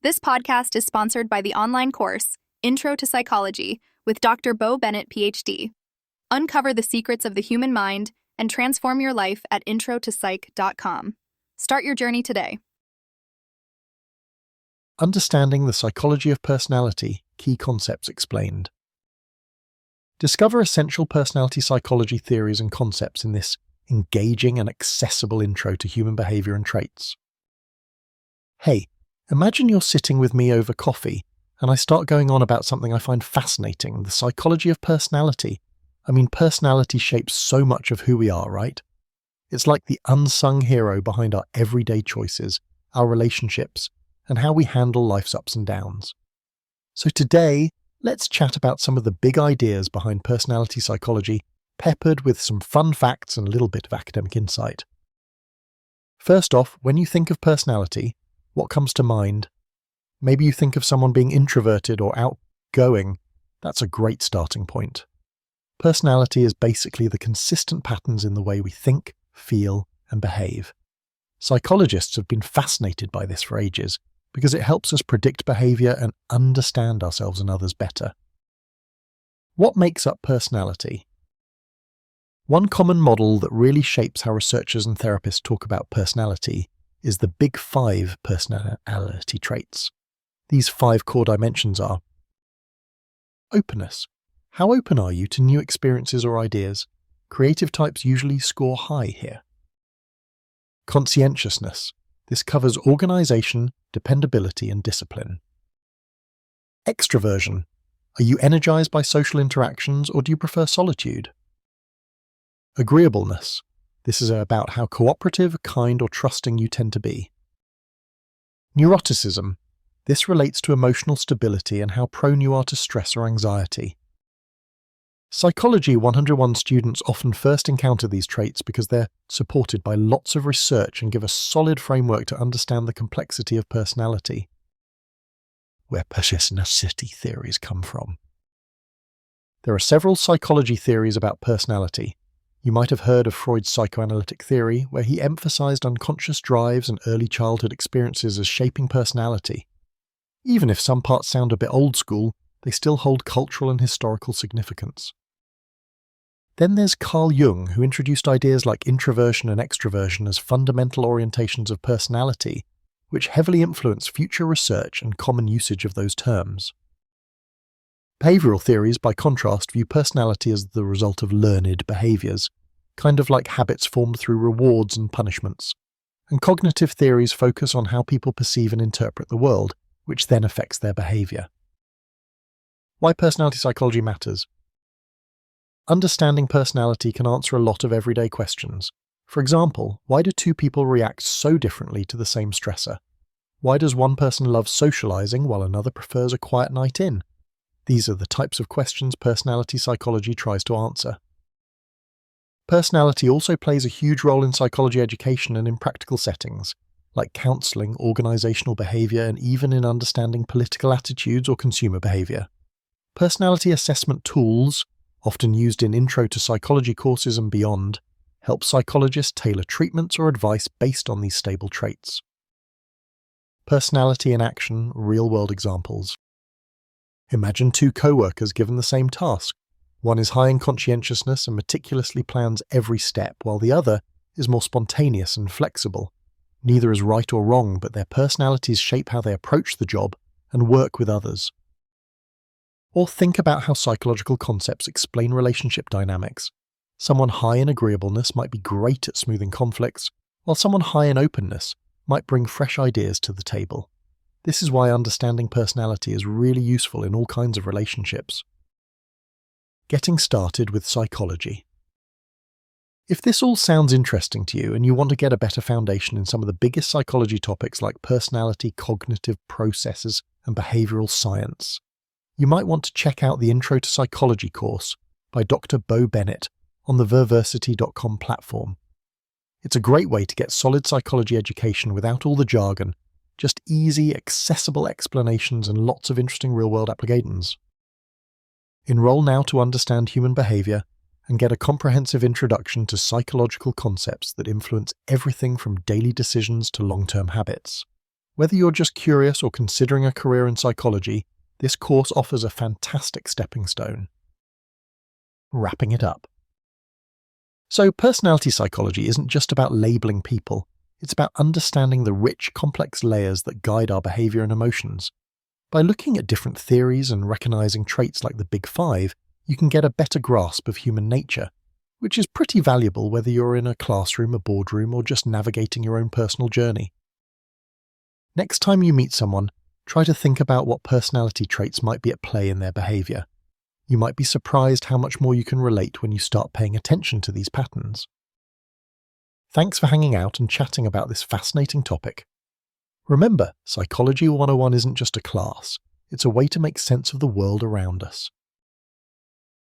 This podcast is sponsored by the online course, Intro to Psychology, with Dr. Bo Bennett, PhD. Uncover the secrets of the human mind and transform your life at introtopsych.com. Start your journey today. Understanding the Psychology of Personality, Key Concepts Explained. Discover essential personality psychology theories and concepts in this engaging and accessible intro to human behavior and traits. Hey, imagine you're sitting with me over coffee, and I start going on about something I find fascinating, the psychology of personality. I mean, personality shapes so much of who we are, right? It's like the unsung hero behind our everyday choices, our relationships, and how we handle life's ups and downs. So today, let's chat about some of the big ideas behind personality psychology, peppered with some fun facts and a little bit of academic insight. First off, when you think of personality, what comes to mind? Maybe you think of someone being introverted or outgoing. That's a great starting point. Personality is basically the consistent patterns in the way we think, feel, and behave. Psychologists have been fascinated by this for ages because it helps us predict behavior and understand ourselves and others better. What makes up personality? One common model that really shapes how researchers and therapists talk about personality is the Big Five personality traits. These 5 core dimensions are: openness. How open are you to new experiences or ideas? Creative types usually score high here. Conscientiousness. This covers organization, dependability, and discipline. Extroversion. Are you energized by social interactions or do you prefer solitude? Agreeableness. This is about how cooperative, kind, or trusting you tend to be. Neuroticism. This relates to emotional stability and how prone you are to stress or anxiety. Psychology 101 students often first encounter these traits because they're supported by lots of research and give a solid framework to understand the complexity of personality. Where personality theories come from. There are several psychology theories about personality. You might have heard of Freud's psychoanalytic theory, where he emphasized unconscious drives and early childhood experiences as shaping personality. Even if some parts sound a bit old school, they still hold cultural and historical significance. Then there's Carl Jung, who introduced ideas like introversion and extroversion as fundamental orientations of personality, which heavily influence future research and common usage of those terms. Behavioral theories, by contrast, view personality as the result of learned behaviors, kind of like habits formed through rewards and punishments. And cognitive theories focus on how people perceive and interpret the world, which then affects their behavior. Why personality psychology matters. Understanding personality can answer a lot of everyday questions. For example, why do 2 people react so differently to the same stressor? Why does one person love socializing while another prefers a quiet night in? These are the types of questions personality psychology tries to answer. Personality also plays a huge role in psychology education and in practical settings, like counseling, organizational behavior, and even in understanding political attitudes or consumer behavior. Personality assessment tools, often used in Intro to Psychology courses and beyond, help psychologists tailor treatments or advice based on these stable traits. Personality in action, real-world examples. Imagine 2 co-workers given the same task. One is high in conscientiousness and meticulously plans every step, while the other is more spontaneous and flexible. Neither is right or wrong, but their personalities shape how they approach the job and work with others. Or think about how psychological concepts explain relationship dynamics. Someone high in agreeableness might be great at smoothing conflicts, while someone high in openness might bring fresh ideas to the table. This is why understanding personality is really useful in all kinds of relationships. Getting started with psychology. If this all sounds interesting to you and you want to get a better foundation in some of the biggest psychology topics like personality, cognitive processes, and behavioral science, you might want to check out the Intro to Psychology course by Dr. Bo Bennett on the Verversity.com platform. It's a great way to get solid psychology education without all the jargon, just easy, accessible explanations and lots of interesting real-world applications. Enroll now to understand human behavior and get a comprehensive introduction to psychological concepts that influence everything from daily decisions to long-term habits. Whether you're just curious or considering a career in psychology, this course offers a fantastic stepping stone. Wrapping it up. So, personality psychology isn't just about labeling people, it's about understanding the rich, complex layers that guide our behavior and emotions. By looking at different theories and recognizing traits like the Big Five, you can get a better grasp of human nature, which is pretty valuable whether you're in a classroom, a boardroom, or just navigating your own personal journey. Next time you meet someone, try to think about what personality traits might be at play in their behavior. You might be surprised how much more you can relate when you start paying attention to these patterns. Thanks for hanging out and chatting about this fascinating topic. Remember, Psychology 101 isn't just a class, it's a way to make sense of the world around us.